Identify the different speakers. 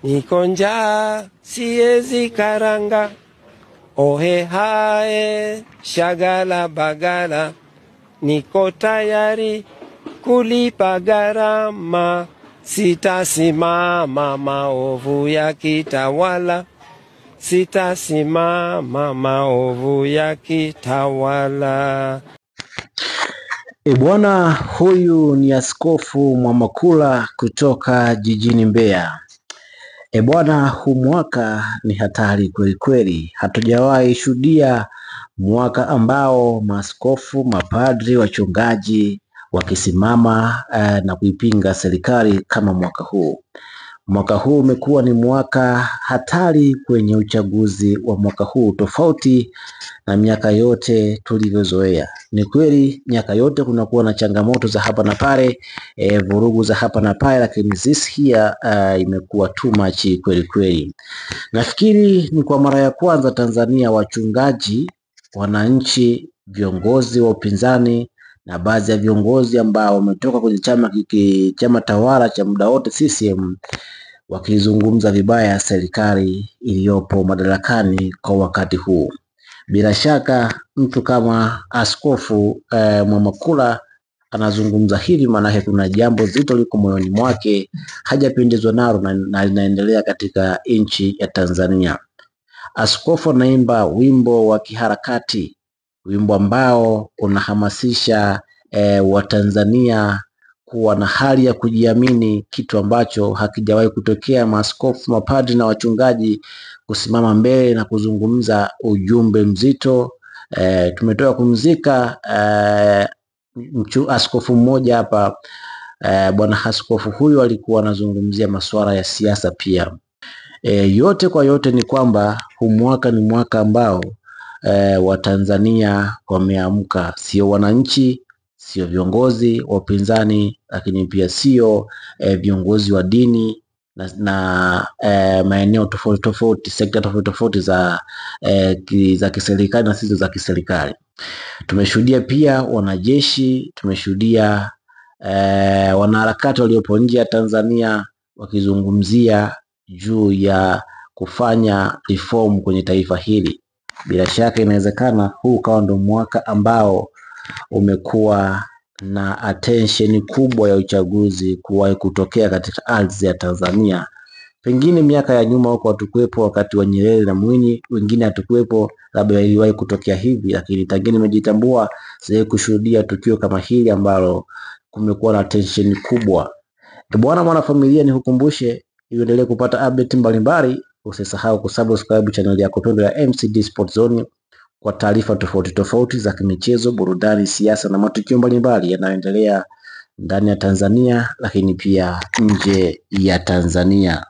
Speaker 1: niko njaa siezi karanga, ohe hae shagala bagala, niko tayari kulipa gharama, sitasimama maovu ya kitawala, sitasimama maovu ya kitawala.
Speaker 2: Bwana huyu ni Askofu Mwamakula kutoka jijini Mbeya. Bwana, huu mwaka ni hatari kweli kweli. Hatujawahi shuhudia mwaka ambao maaskofu, mapadri, wachungaji wakisimama na kuipinga serikali kama mwaka huu. Mwaka huu umekuwa ni mwaka hatari kwenye uchaguzi wa mwaka huu, tofauti na miaka yote tulivyozoea. Ni kweli miaka yote kunakuwa na changamoto za hapa na pale, vurugu za hapa na pale, lakini this here imekuwa too much kweli kweli. Nafikiri ni kwa mara ya kwanza Tanzania wachungaji, wananchi, viongozi wa upinzani na baadhi ya viongozi ambao wametoka kwenye chama tawala cha muda wote CCM wakizungumza vibaya serikali iliyopo madarakani kwa wakati huu. Bila shaka mtu kama Askofu Mwamakula anazungumza hivi, maana kuna jambo zito liko moyoni mwake, hajapendezwa nalo na linaendelea katika nchi ya Tanzania. Askofu anaimba wimbo wa kiharakati, wimbo ambao unahamasisha Watanzania kuwa na hali ya kujiamini, kitu ambacho hakijawahi kutokea. Maaskofu, mapadri na wachungaji kusimama mbele na kuzungumza ujumbe mzito. Tumetoka kumzika askofu mmoja hapa. Bwana askofu huyu alikuwa anazungumzia masuala ya siasa pia. Yote kwa yote ni kwamba huu mwaka ni mwaka ambao Watanzania wameamka, sio wananchi, sio viongozi wa upinzani, lakini pia sio viongozi wa dini na maeneo tofauti tofauti, sekta tofauti tofauti za kiserikali na sizo za kiserikali. Tumeshuhudia pia wanajeshi, tumeshuhudia wanaharakati waliopo nje ya Tanzania wakizungumzia juu ya kufanya reform kwenye taifa hili. Bila shaka inawezekana huu kawa ndo mwaka ambao umekuwa na attention kubwa ya uchaguzi kuwahi kutokea katika ardhi ya Tanzania. Pengine miaka ya nyuma huko hatukuwepo, wakati wa Nyerere na Mwinyi, wengine hatukuwepo, labda iliwahi kutokea hivi, lakini tangu nimejitambua sasa kushuhudia tukio kama hili ambalo kumekuwa na attention kubwa. Bwana mwanafamilia, nikukumbushe uendelee kupata update mbalimbali, usisahau kusubscribe channel yako pendwa ya MCD Sport Zone kwa taarifa tofauti tofauti za kimichezo, burudani, siasa na matukio mbalimbali yanayoendelea ndani ya Tanzania lakini pia nje ya Tanzania.